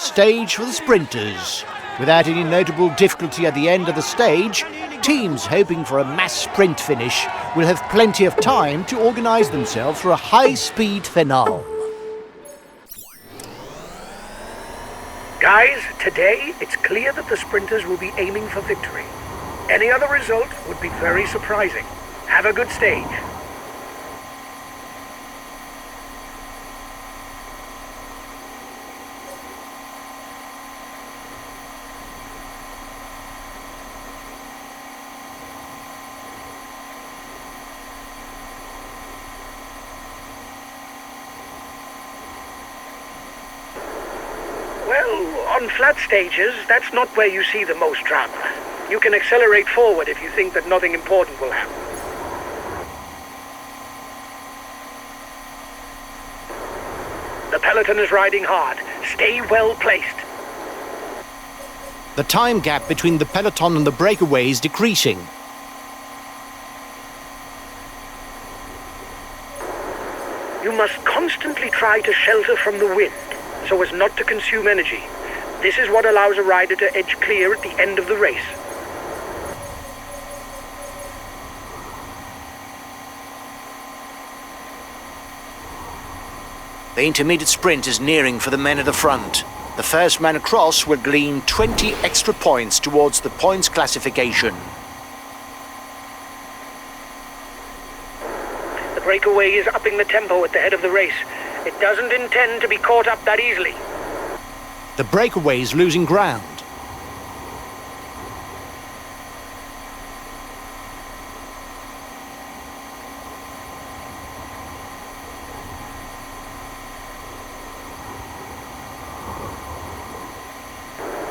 stage for the sprinters. Without any notable difficulty at the end of the stage, teams hoping for a mass sprint finish will have plenty of time to organise themselves for a high-speed finale. Guys, today it's clear that the sprinters will be aiming for victory. Any other result would be very surprising. Have a good stage. Well, on flat stages, that's not where you see the most drama. You can accelerate forward if you think that nothing important will happen. The peloton is riding hard. Stay well placed. The time gap between the peloton and the breakaway is decreasing. You must constantly try to shelter from the wind, so as not to consume energy. This is what allows a rider to edge clear at the end of the race. The intermediate sprint is nearing for the men at the front. The first man across will glean 20 extra points towards the points classification. The breakaway is upping the tempo at the head of the race. It doesn't intend to be caught up that easily. The breakaway is losing ground.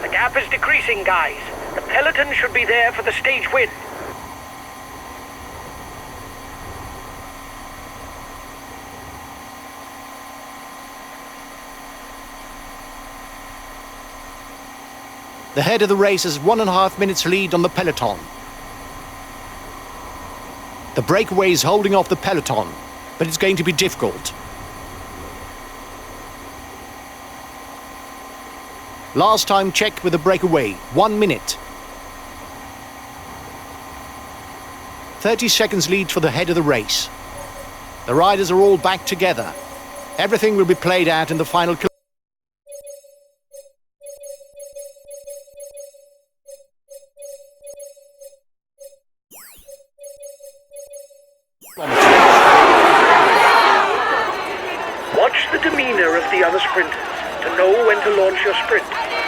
The gap is decreasing, guys. The peloton should be there for the stage win. The head of the race has 1.5 minutes lead on the peloton. The breakaway is holding off the peloton, but it's going to be difficult. Last time check with the breakaway, 1 minute. 30 seconds lead for the head of the race. The riders are all back together. Everything will be played out in the final kilometer. Watch the demeanor of the other sprinters to know when to launch your sprint.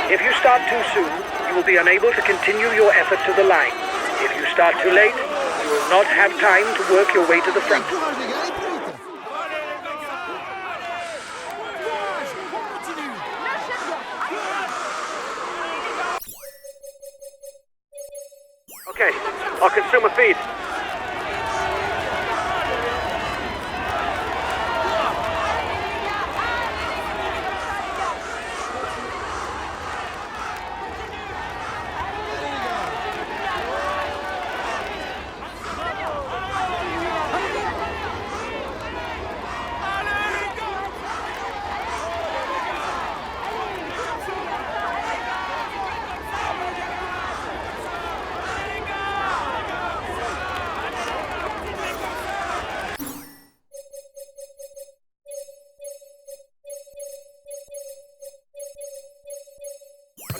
If you start too soon, you will be unable to continue your effort to the line. If you start too late, you will not have time to work your way to the front. Okay, I'll consume a feed.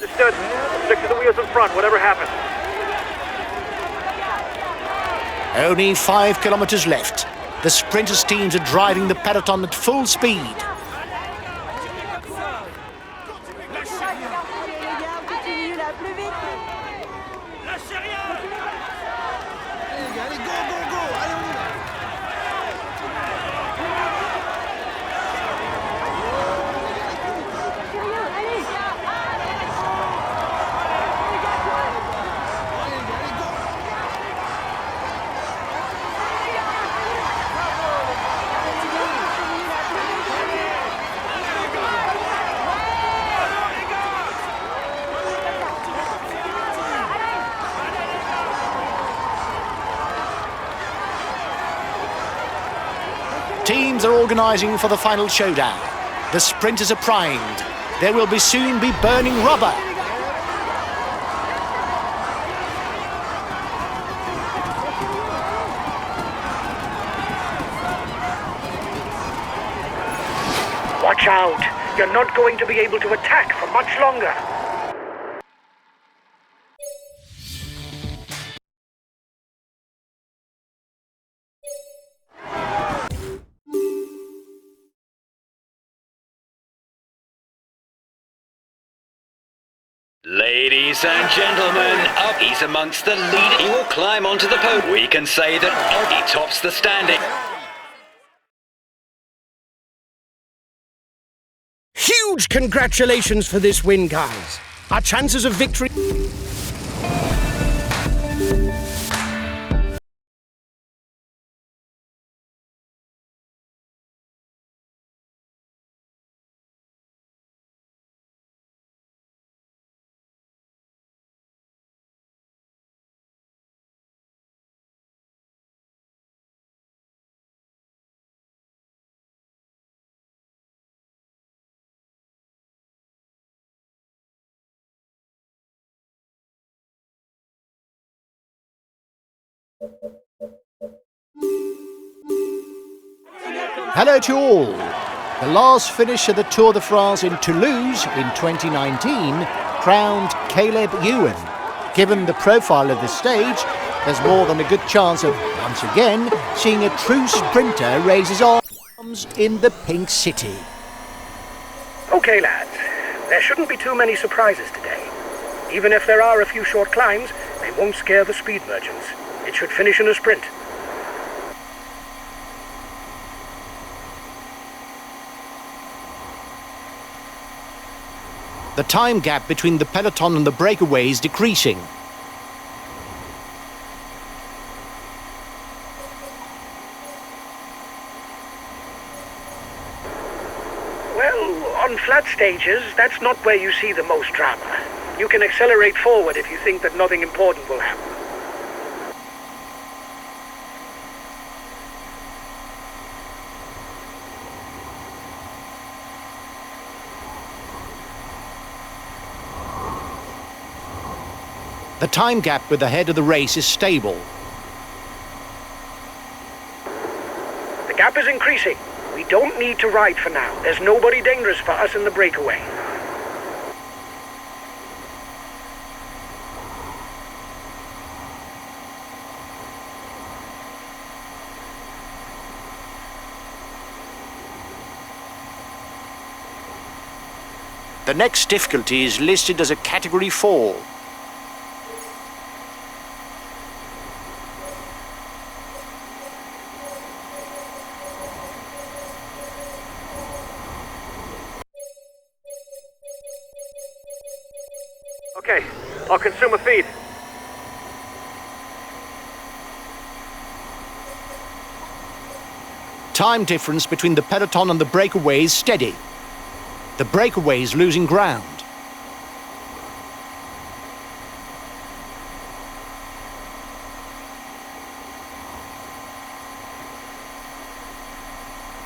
Understood. Stick to the wheels in front, whatever happens. Only 5 kilometers left. The sprinters' teams are driving the peloton at full speed. Teams are organising for the final showdown. The sprinters are primed. There will be soon be burning rubber. Watch out! You're not going to be able to attack for much longer. Ladies and gentlemen, up he's amongst the lead. He will climb onto the podium. We can say that he tops the standing. Huge congratulations for this win, guys. Our chances of victory... Hello to all. The last finish of the Tour de France in Toulouse in 2019 crowned Caleb Ewan. Given the profile of the stage, there's more than a good chance of, once again, seeing a true sprinter raise his arms in the Pink City. Okay, lads. There shouldn't be too many surprises today. Even if there are a few short climbs, they won't scare the speed merchants. It should finish in a sprint. The time gap between the peloton and the breakaway is decreasing. Well, on flat stages, that's not where you see the most drama. You can accelerate forward if you think that nothing important will happen. The time gap with the head of the race is stable. The gap is increasing. We don't need to ride for now. There's nobody dangerous for us in the breakaway. The next difficulty is listed as a Category 4. Okay, I'll consume a feed. Time difference between the peloton and the breakaway is steady. The breakaway is losing ground.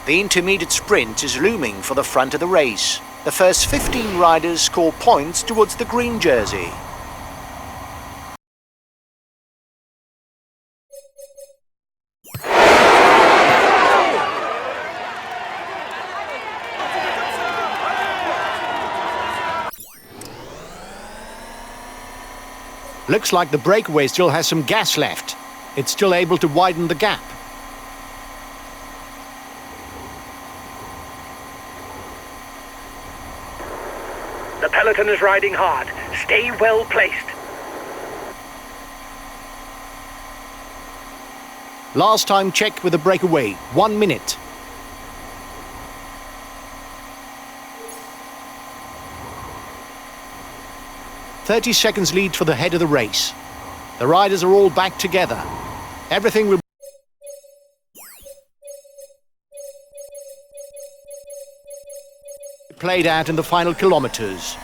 The intermediate sprint is looming for the front of the race. The first 15 riders score points towards the green jersey. Looks like the breakaway still has some gas left. It's still able to widen the gap. The peloton is riding hard. Stay well placed. Last time checked with the breakaway, 1 minute. "30 seconds lead for the head of the race. The riders are all back together. Everything will be played out in the final kilometers.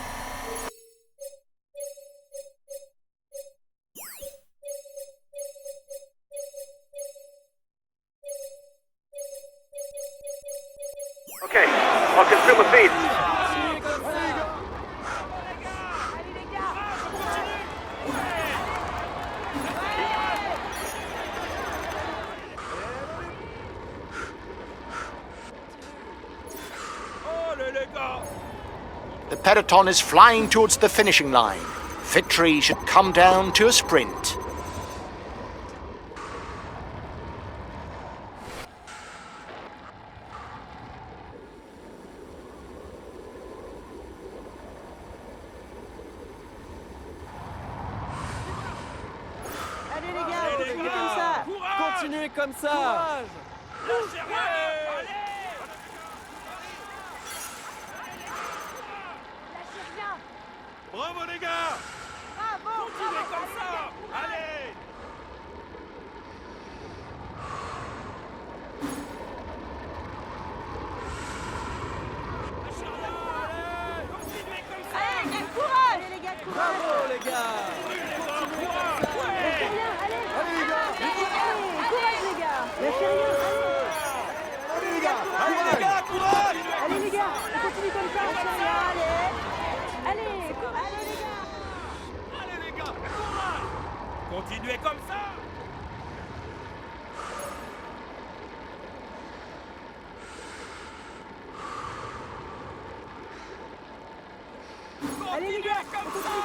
Okay, I'll consume a feed. peloton is flying towards the finishing line. Victory should come down to a sprint. Allez les gars, continuez comme ça. Continuez comme ça. Bravo les gars! Bravo, Continuez comme ça! Allez! Allez, courage. Allez les gars, courage. Bravo les gars. Lâchez rien, allez. Allez les gars. Allez, courage les gars. Lâchez rien, allez. Allez les gars, Courage! Allez les gars, on continue comme ça, lâchez rien, allez. Allez, courage. Allez les gars. Allez les gars! Courage! Continuez comme ça! Allez les gars, on continue comme ça.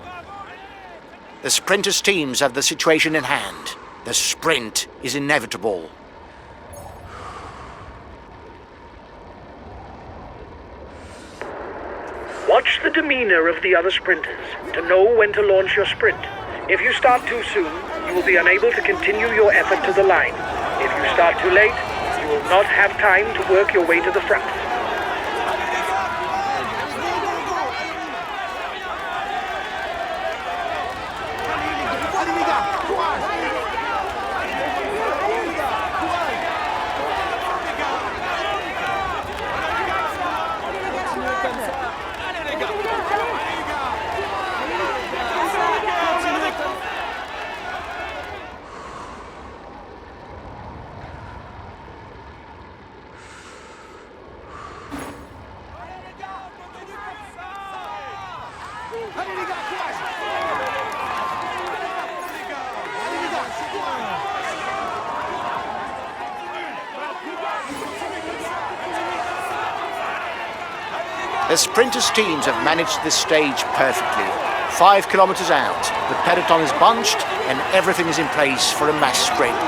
Bravo! Allez! The sprinters' teams have the situation in hand. The sprint is inevitable. Watch the demeanor of the other sprinters to know when to launch your sprint. If you start too soon, you will be unable to continue your effort to the line. If you start too late, you will not have time to work your way to the front. The sprinters' teams have managed this stage perfectly. 5 kilometers out, the peloton is bunched and everything is in place for a mass sprint.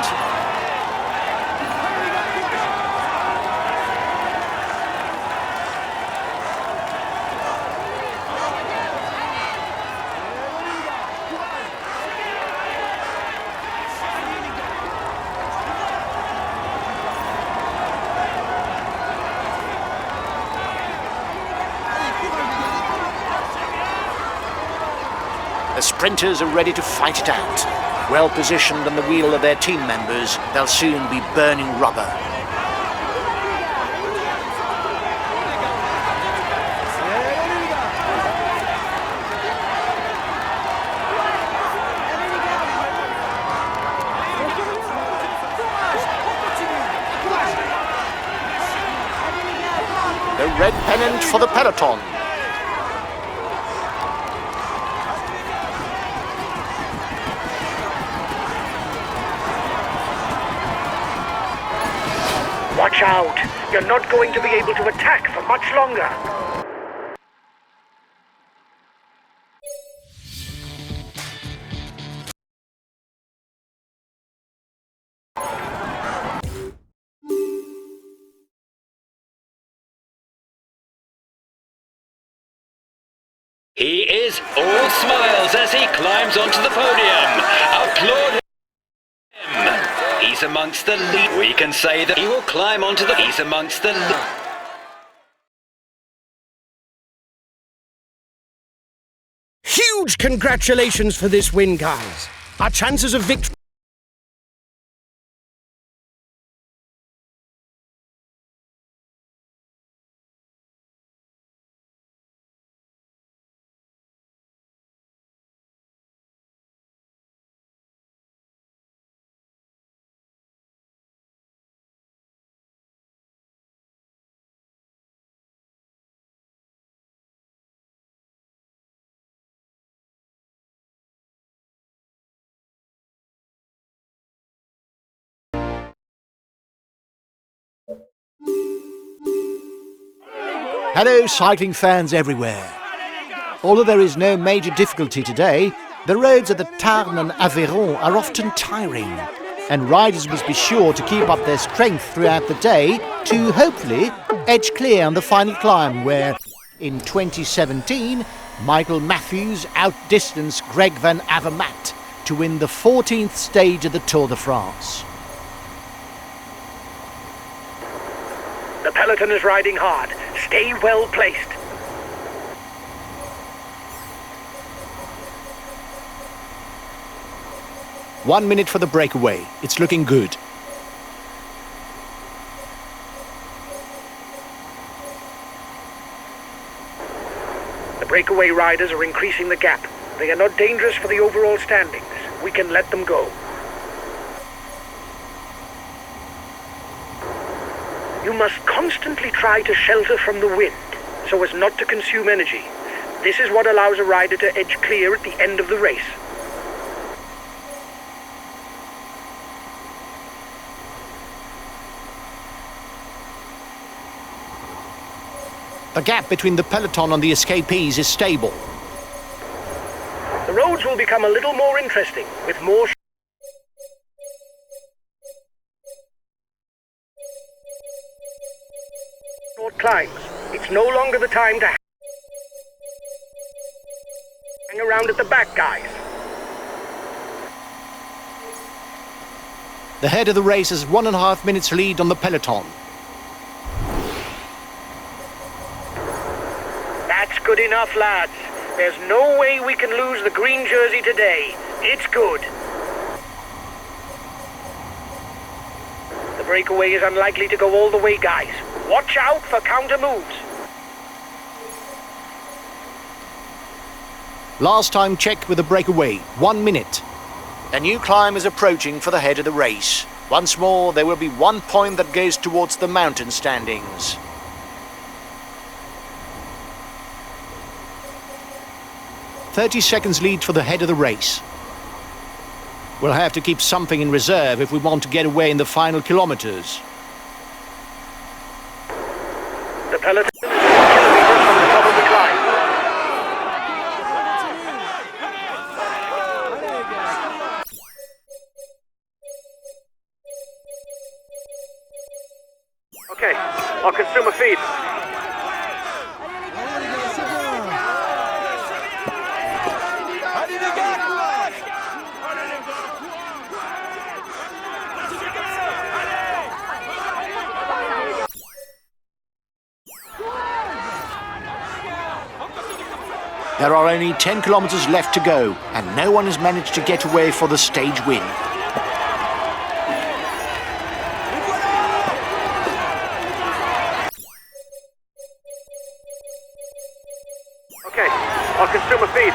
The sprinters are ready to fight it out. Well positioned on the wheel of their team members, they'll soon be burning rubber. The red pennant for the peloton. Watch out! You're not going to be able to attack for much longer. He is all smiles as he climbs onto the podium. Applaud him. He's amongst the lead. We can say that he will climb onto the... He's amongst the lead. Huge congratulations for this win, guys. Our chances of victory... Hello, cycling fans everywhere. Although there is no major difficulty today, the roads at the Tarn and Aveyron are often tiring, and riders must be sure to keep up their strength throughout the day to hopefully edge clear on the final climb where, in 2017, Michael Matthews outdistanced Greg van Avermaet to win the 14th stage of the Tour de France. The peloton is riding hard. Stay well placed. One minute for the breakaway. It's looking good. The breakaway riders are increasing the gap. They are not dangerous for the overall standings. We can let them go. You must constantly try to shelter from the wind, so as not to consume energy. This is what allows a rider to edge clear at the end of the race. The gap between the peloton and the escapees is stable. The roads will become a little more interesting, with more short climbs. It's no longer the time to hang around at the back, guys. The head of the race has 1.5 minutes lead on the peloton. That's good enough, lads. There's no way we can lose the green jersey today. It's good. The breakaway is unlikely to go all the way, guys. Watch out for counter moves. Last time checked with the breakaway, 1 minute. A new climb is approaching for the head of the race. Once more, there will be 1 point that goes towards the mountain standings. "30 seconds lead for the head of the race. We'll have to keep something in reserve if we want to get away in the final kilometers. The peloton is 4 kilometers from the top of the climb. Okay, I'll consume a feed. Allez les gars, courage! There are only 10 kilometers left to go, and no one has managed to get away for the stage win. Okay, I'll consume a feed.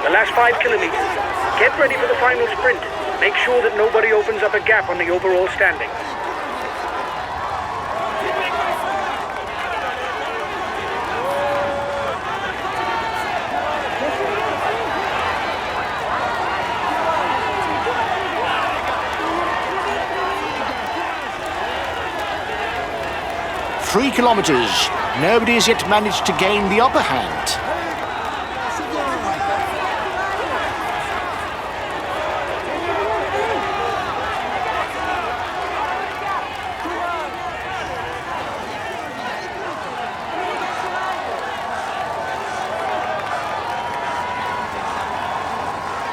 The last 5 kilometers. Get ready for the final sprint. Make sure that nobody opens up a gap on the overall standings. Three kilometers. Nobody has yet managed to gain the upper hand.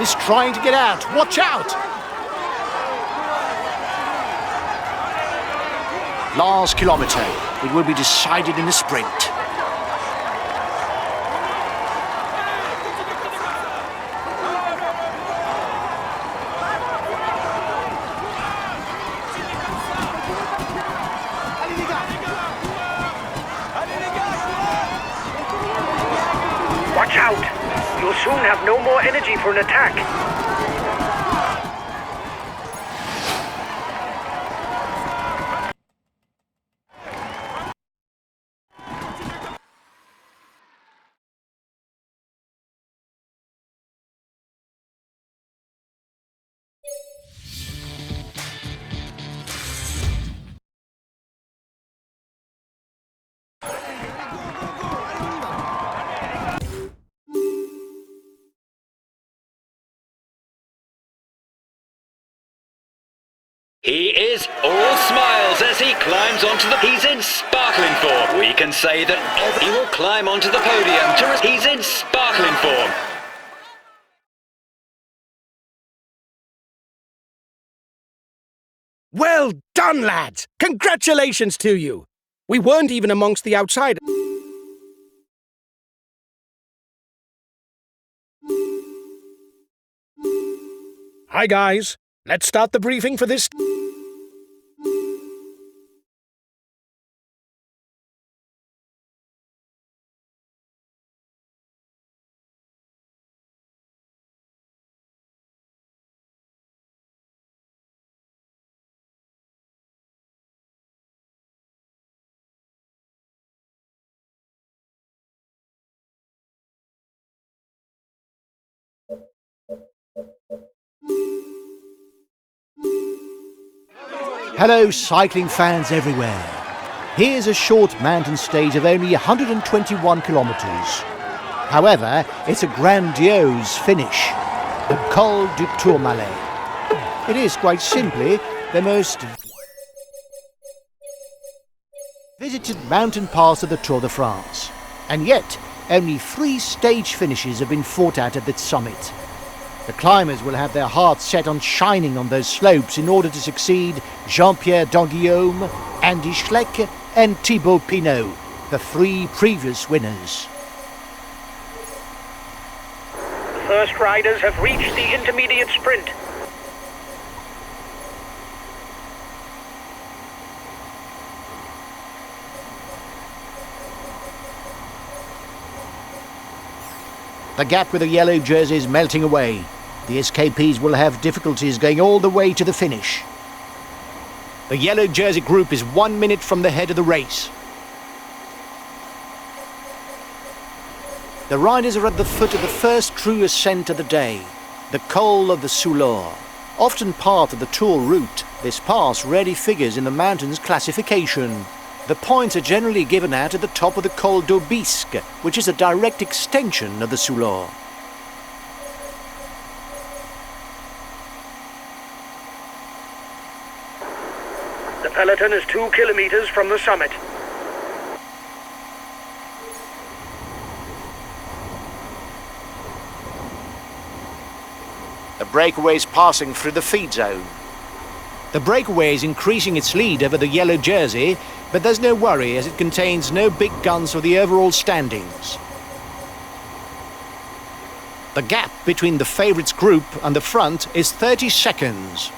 is trying to get out. Watch out! Last kilometre. It will be decided in a sprint. Watch out! You'll soon have no more energy for an attack. He is all smiles as he climbs onto the... He's in sparkling form. We can say that he will climb onto the podium to... He's in sparkling form. Well done, lads! Congratulations to you! We weren't even amongst the outsiders. Hi, guys. Let's start the briefing for this... Hello cycling fans everywhere. Here's a short mountain stage of only 121 kilometres. However, it's a grandiose finish, the Col du Tourmalet. It is quite simply the most visited mountain pass of the Tour de France. And yet, only 3 stage finishes have been fought at the summit. The climbers will have their hearts set on shining on those slopes in order to succeed Jean-Pierre Danguillaume, Andy Schleck and Thibaut Pinot, the 3 previous winners. The first riders have reached the intermediate sprint. The gap with the yellow jersey is melting away. The SKPs will have difficulties going all the way to the finish. The yellow jersey group is 1 minute from the head of the race. The riders are at the foot of the first true ascent of the day, the Col of the Soulor. Often part of the Tour route, this pass rarely figures in the mountain's classification. The points are generally given out at the top of the Col d'Aubisque, which is a direct extension of the Soulor. The peloton is 2 kilometers from the summit. The breakaway is passing through the feed zone. The breakaway is increasing its lead over the yellow jersey, but there's no worry as it contains no big guns for the overall standings. The gap between the favourites group and the front is 30 seconds.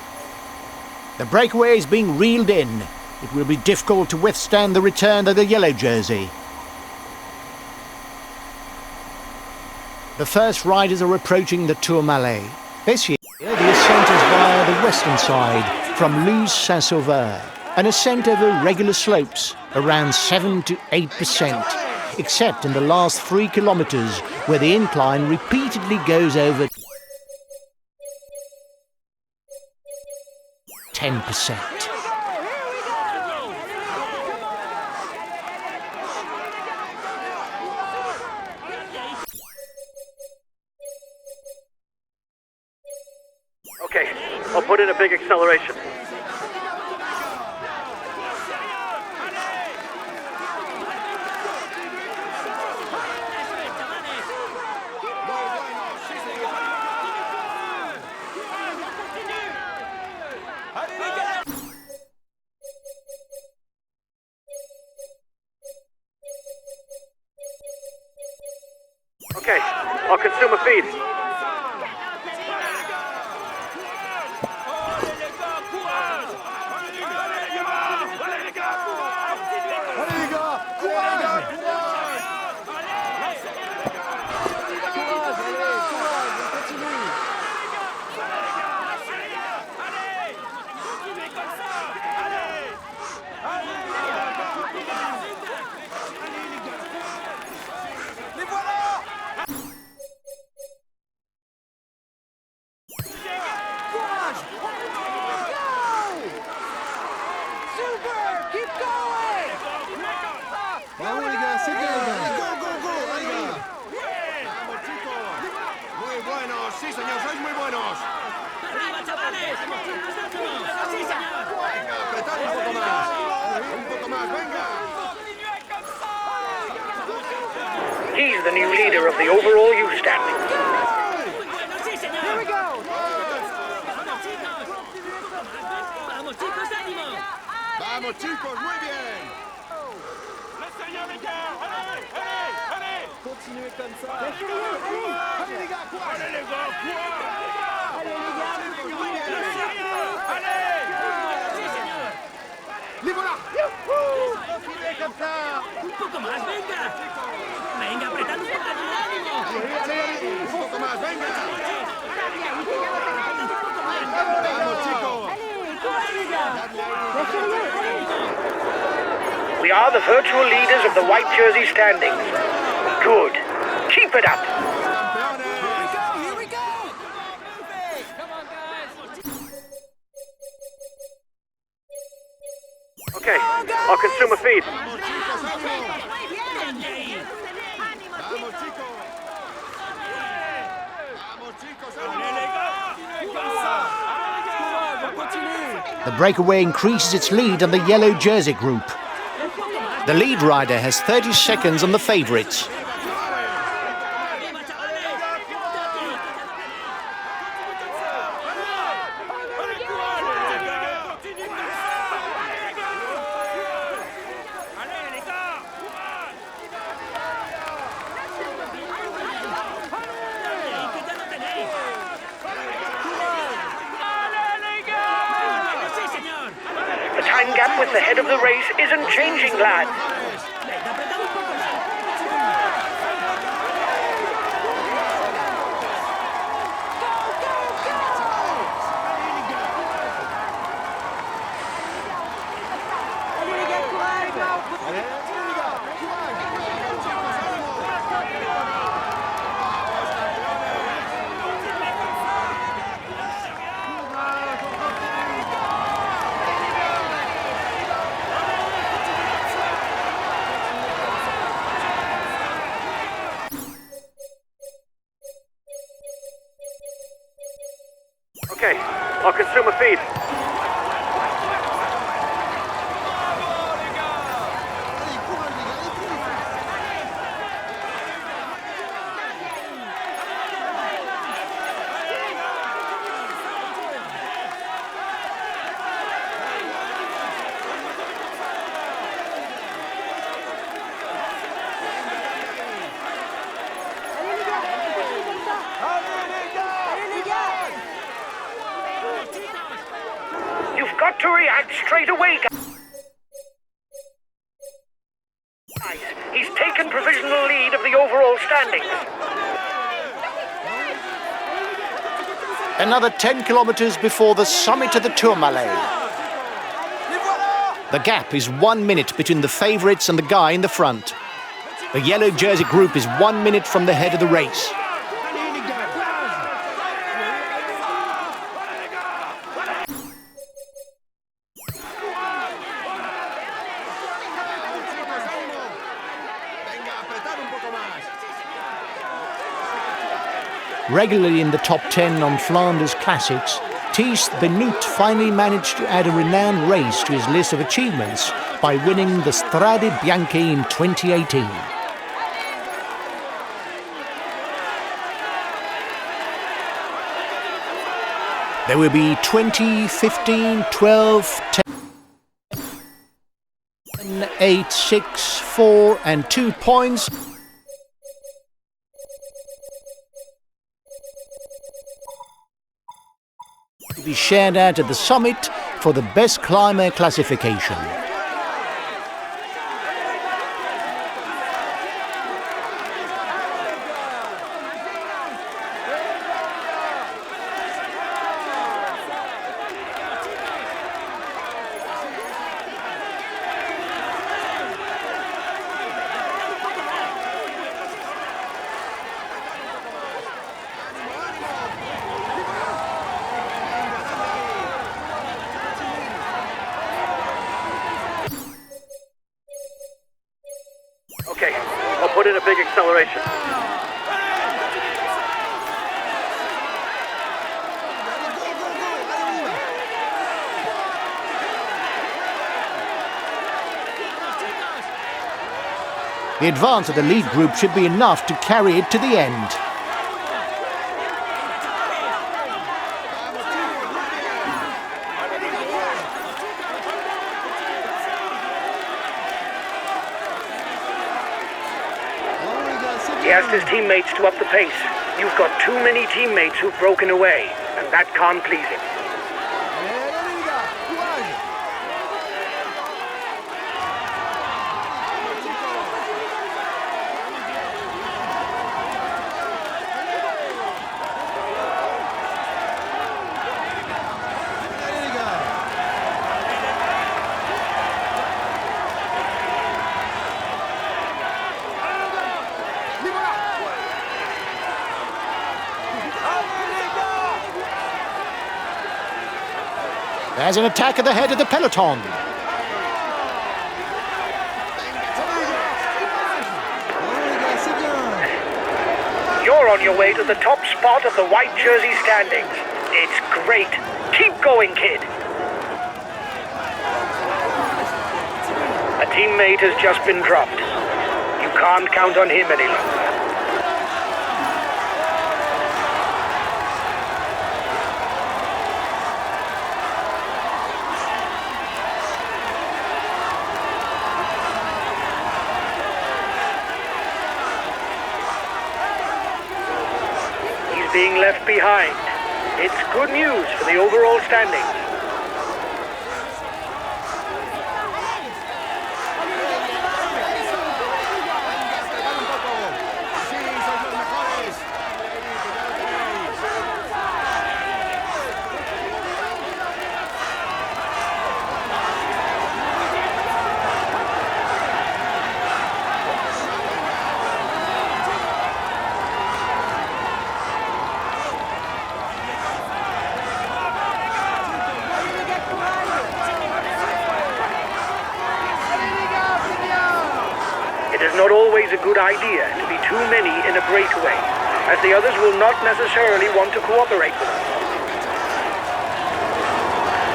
The breakaway is being reeled in. It will be difficult to withstand the return of the yellow jersey. The first riders are approaching the Tourmalet. This year, the ascent is via the western side from Luz-Saint-Sauveur, an ascent over regular slopes, around 7 to 8%, except in the last 3 kilometres, where the incline repeatedly goes over 10%. Okay, I'll put in a big acceleration. Okay, I'll consume a feed. Vamos les gars, c'est bien les gars. Go, go, go, les gars. Vamos chicos. Muy buenos, sí señor, sois muy buenos. ¡Arriba, chavales! ¡Sí, señor! Venga, apretad un poco más. Un poco más, venga. He's the new leader of the overall youth standing. ¡Sí, señor! Here we go. ¡Vamos, chicos, ánimo! Vamos chicos, muy bien. Bien fait, allez. Allez les gars, courage. Allez, les gars. ¡Sí, señor! Les voilà. ¡Un poco más, venga! ¡Venga, apretad un poco más, ánimo! Allez, un poco más, venga. Vamos chicos. Allez, courage les gars. Bien sérieux, allez. We are the virtual leaders of the white jersey standings. Good. Keep it up. Okay, I'll consume a feed. Vamos chicos. Vamos chicos, The breakaway increases its lead on the yellow jersey group. The lead rider has 30 seconds on the favourites. The time gap with the head of the race isn't changing, lads. Allez les gars, courage. Okay, I'll consume a feed. Allez les gars. You've got to react straight away, guys. He's taken provisional lead of the overall standings. Another 10 kilometres before the summit of the Tourmalet. The gap is 1 minute between the favourites and the guy in the front. The yellow jersey group is 1 minute from the head of the race. Regularly in the top 10 on Flanders Classics, Thies Benoot finally managed to add a renowned race to his list of achievements by winning the Strade Bianche in 2018. There will be 20, 15, 12, 10, 8, 6, 4 and 2 points. to be shared out at the summit for the best climber classification. Okay, I'll put in a big acceleration. The advance of the lead group should be enough to carry it to the end. He asked his teammates to up the pace. You've got too many teammates who've broken away, and that can't please him. There's an attack at the head of the peloton. You're on your way to the top spot of the white jersey standings. It's great. Keep going, kid. A teammate has just been dropped. You can't count on him any longer. Being left behind. It's good news for the overall standings. It is not always a good idea to be too many in a breakaway, as the others will not necessarily want to cooperate with us.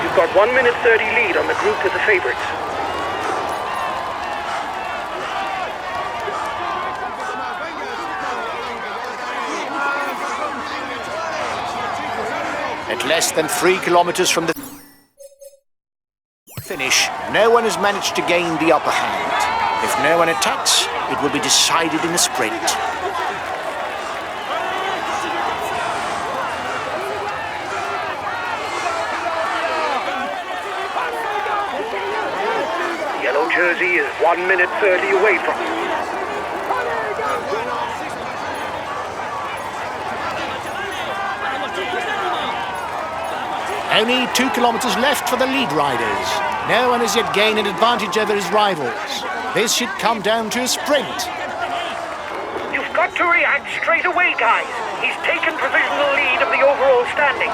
You've got 1 minute 30 lead on the group with the favorites. At less than 3 kilometers from the finish, no one has managed to gain the upper hand. If no one attacks, it will be decided in a sprint. Yellow jersey is 1 minute 30 away from you. Only 2 kilometers left for the lead riders. No one has yet gained an advantage over his rivals. This should come down to a sprint. You've got to react straight away, guys. He's taken provisional lead of the overall standings.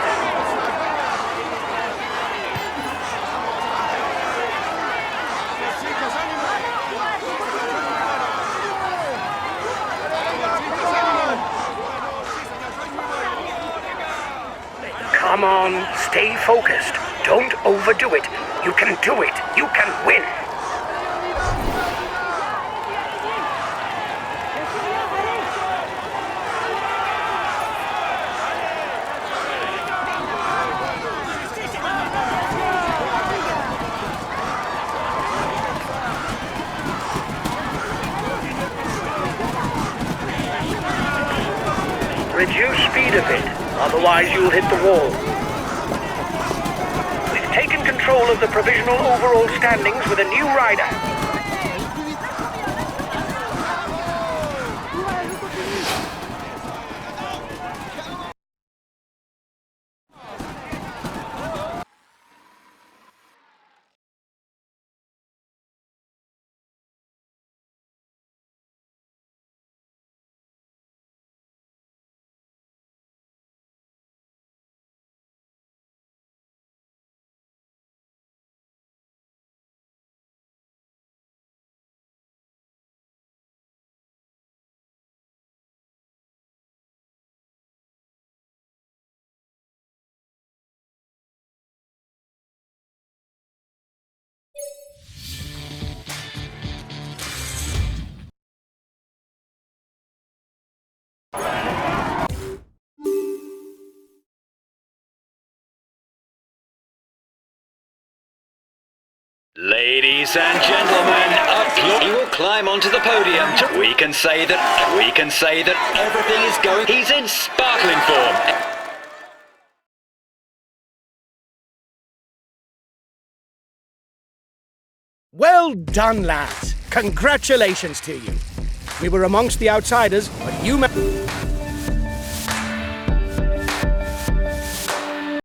Come on, stay focused. Don't overdo it. You can do it. You can win. Reduce speed a bit, otherwise you'll hit the wall. provisional overall standings with a new rider. Ladies and gentlemen, applaud. He will climb onto the podium. We can say that everything is going. He's in sparkling form. Well done, lads. Congratulations to you. We were amongst the outsiders, but you